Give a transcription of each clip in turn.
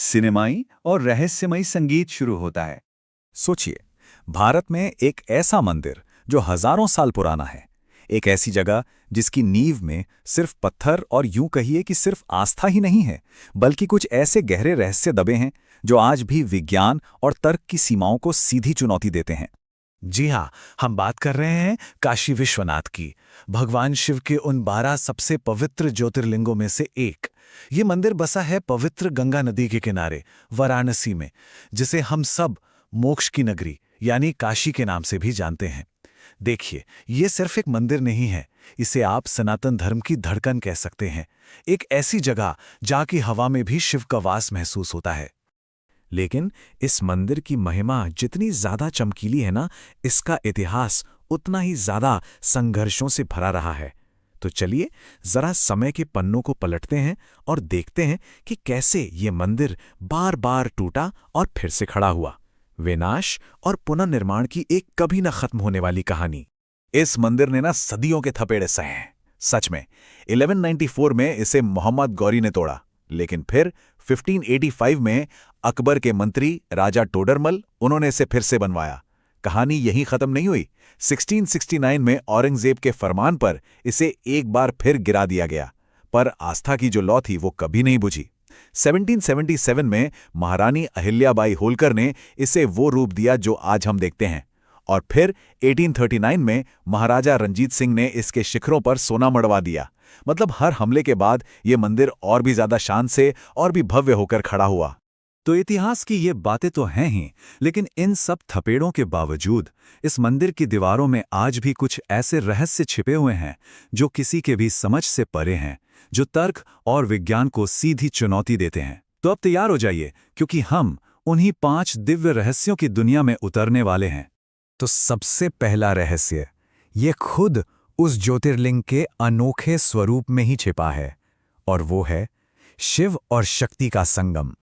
सिनेमाई और रहस्यमयी संगीत शुरू होता है। सोचिए, भारत में एक ऐसा मंदिर जो हजारों साल पुराना है, एक ऐसी जगह जिसकी नींव में सिर्फ पत्थर और यूं कहिए कि सिर्फ आस्था ही नहीं है, बल्कि कुछ ऐसे गहरे रहस्य दबे हैं जो आज भी विज्ञान और तर्क की सीमाओं को सीधी चुनौती देते हैं। जी हाँ, हम बात कर रहे हैं काशी विश्वनाथ की, भगवान शिव के उन 12 सबसे पवित्र ज्योतिर्लिंगों में से एक। ये मंदिर बसा है पवित्र गंगा नदी के किनारे वाराणसी में, जिसे हम सब मोक्ष की नगरी यानी काशी के नाम से भी जानते हैं। देखिए, ये सिर्फ एक मंदिर नहीं है, इसे आप सनातन धर्म की धड़कन कह सकते हैं। एक ऐसी जगह जहाँ की हवा में भी शिव का वास महसूस होता है। लेकिन इस मंदिर की महिमा जितनी ज्यादा चमकीली है ना, इसका इतिहास उतना ही ज्यादा संघर्षों से भरा रहा है। तो चलिए जरा समय के पन्नों को पलटते हैं और देखते हैं कि कैसे ये मंदिर बार बार टूटा और फिर से खड़ा हुआ। विनाश और पुनर्निर्माण की एक कभी न खत्म होने वाली कहानी। इस मंदिर ने ना सदियों के थपेड़े सहे हैं। सच में 1194 में इसे मोहम्मद गौरी ने तोड़ा, लेकिन फिर 1585 में अकबर के मंत्री राजा टोडरमल उन्होंने इसे फिर से बनवाया। कहानी यहीं खत्म नहीं हुई। 1669 में औरंगजेब के फरमान पर इसे एक बार फिर गिरा दिया गया, पर आस्था की जो लौ थी वो कभी नहीं बुझी। 1777 में महारानी अहिल्याबाई होलकर ने इसे वो रूप दिया जो आज हम देखते हैं, और फिर 1839 में महाराजा रंजीत सिंह ने इसके शिखरों पर सोना मढ़वा दिया। मतलब हर हमले के बाद ये मंदिर और भी ज्यादा शान से और भी भव्य होकर खड़ा हुआ। तो इतिहास की ये बातें तो हैं ही, लेकिन इन सब थपेड़ों के बावजूद इस मंदिर की दीवारों में आज भी कुछ ऐसे रहस्य छिपे हुए हैं जो किसी के भी समझ से परे हैं, जो तर्क और विज्ञान को सीधी चुनौती देते हैं। तो अब तैयार हो जाइए, क्योंकि हम उन्हीं 5 दिव्य रहस्यों की दुनिया में उतरने वाले हैं। तो सबसे पहला रहस्य ये खुद उस ज्योतिर्लिंग के अनोखे स्वरूप में ही छिपा है, और वो है शिव और शक्ति का संगम।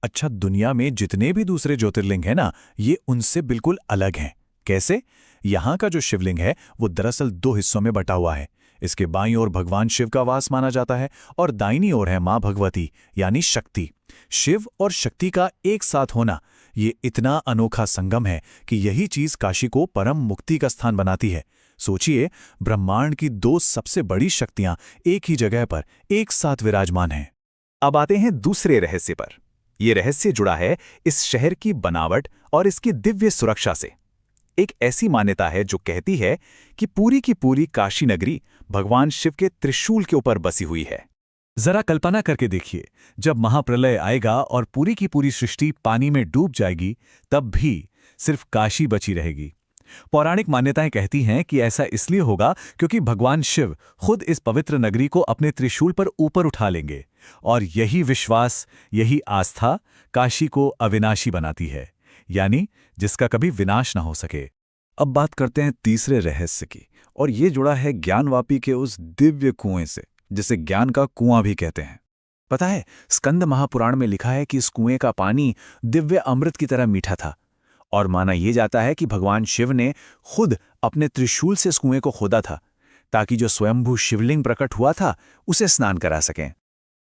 अच्छा, दुनिया में जितने भी दूसरे ज्योतिर्लिंग हैं ना, ये उनसे बिल्कुल अलग हैं। कैसे? यहाँ का जो शिवलिंग है वो दरअसल 2 हिस्सों में बटा हुआ है। इसके बाईं ओर भगवान शिव का वास माना जाता है और दाहिनी ओर है मां भगवती यानी शक्ति। शिव और शक्ति का एक साथ होना ये इतना अनोखा संगम है कि यही चीज काशी को परम मुक्ति का स्थान बनाती है। सोचिए, ब्रह्मांड की 2 सबसे बड़ी शक्तियां एक ही जगह पर एक साथ विराजमान हैं। अब आते हैं दूसरे रहस्य पर। ये रहस्य जुड़ा है इस शहर की बनावट और इसकी दिव्य सुरक्षा से। एक ऐसी मान्यता है जो कहती है कि पूरी की पूरी काशी नगरी भगवान शिव के त्रिशूल के ऊपर बसी हुई है। जरा कल्पना करके देखिए, जब महाप्रलय आएगा और पूरी की पूरी सृष्टि पानी में डूब जाएगी, तब भी सिर्फ काशी बची रहेगी। पौराणिक मान्यताएं कहती हैं कि ऐसा इसलिए होगा क्योंकि भगवान शिव खुद इस पवित्र नगरी को अपने त्रिशूल पर ऊपर उठा लेंगे, और यही विश्वास, यही आस्था काशी को अविनाशी बनाती है, यानी जिसका कभी विनाश ना हो सके। अब बात करते हैं तीसरे रहस्य की, और ये जुड़ा है ज्ञानवापी के उस दिव्य कुएं से, जिसे ज्ञान का कुआं भी कहते हैं। पता है, स्कंद महापुराण में लिखा है कि इस कुएं का पानी दिव्य अमृत की तरह मीठा था, और माना यह जाता है कि भगवान शिव ने खुद अपने त्रिशूल से इस कुएं को खोदा था, ताकि जो स्वयंभू शिवलिंग प्रकट हुआ था उसे स्नान करा सकें।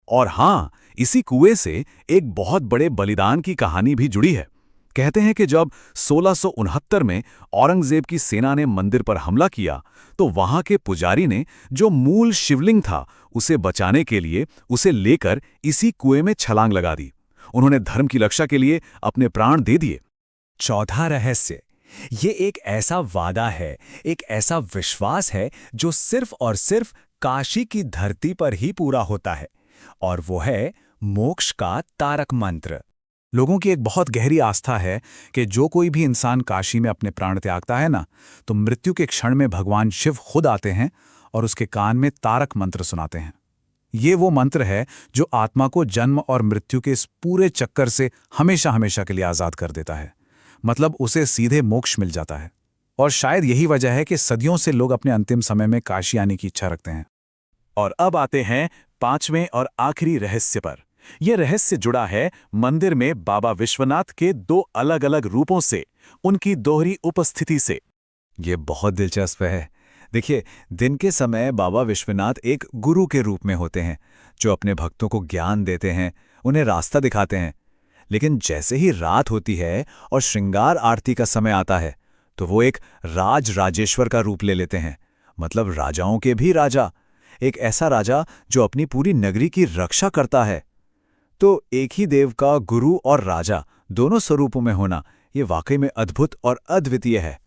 और हां, इसी कुएं से एक बहुत बड़े बलिदान की कहानी भी जुड़ी है। कहते हैं कि जब 1669 में औरंगजेब की सेना ने मंदिर पर हमला किया, तो वहां के पुजारी ने जो मूल शिवलिंग था उसे बचाने के लिए उसे लेकर इसी कुएं में छलांग लगा दी। उन्होंने धर्म की रक्षा के लिए अपने प्राण दे दिए। चौथा रहस्य, ये एक ऐसा वादा है, एक ऐसा विश्वास है जो सिर्फ और सिर्फ काशी की धरती पर ही पूरा होता है, और वो है मोक्ष का तारक मंत्र। लोगों की एक बहुत गहरी आस्था है कि जो कोई भी इंसान काशी में अपने प्राण त्यागता है ना, तो मृत्यु के क्षण में भगवान शिव खुद आते हैं और उसके कान में तारक मंत्र सुनाते हैं। ये वो मंत्र है जो आत्मा को जन्म और मृत्यु के इस पूरे चक्कर से हमेशा हमेशा के लिए आज़ाद कर देता है। मतलब उसे सीधे मोक्ष मिल जाता है। और शायद यही वजह है कि सदियों से लोग अपने अंतिम समय में काशी आने की इच्छा रखते हैं। और अब आते हैं 5वें और आखिरी रहस्य पर। यह रहस्य जुड़ा है मंदिर में बाबा विश्वनाथ के 2 अलग-अलग रूपों से, उनकी दोहरी उपस्थिति से। ये बहुत दिलचस्प है। देखिए, दिन के समय बाबा विश्वनाथ एक गुरु के रूप में होते हैं, जो अपने भक्तों को ज्ञान देते हैं, उन्हें रास्ता दिखाते हैं। लेकिन जैसे ही रात होती है और श्रृंगार आरती का समय आता है तो वो एक राजेश्वर का रूप ले लेते हैं, मतलब राजाओं के भी राजा, एक ऐसा राजा जो अपनी पूरी नगरी की रक्षा करता है। तो एक ही देव का गुरु और राजा दोनों स्वरूपों में होना ये वाकई में अद्भुत और अद्वितीय है।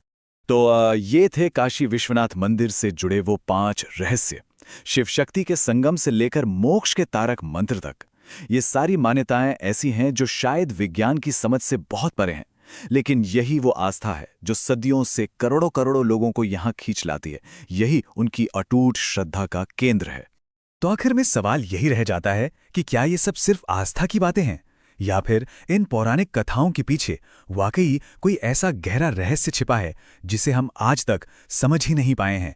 तो ये थे काशी विश्वनाथ मंदिर से जुड़े वो 5 रहस्य, शिव शक्ति के संगम से लेकर मोक्ष के तारक मंत्र तक। ये सारी मान्यताएं ऐसी हैं जो शायद विज्ञान की समझ से बहुत परे हैं, लेकिन यही वो आस्था है जो सदियों से करोड़ों करोड़ों लोगों को यहाँ खींच लाती है। यही उनकी अटूट श्रद्धा का केंद्र है। तो आखिर में सवाल यही रह जाता है कि क्या ये सब सिर्फ आस्था की बातें हैं, या फिर इन पौराणिक कथाओं के पीछे वाकई कोई ऐसा गहरा रहस्य छिपा है जिसे हम आज तक समझ ही नहीं पाए हैं।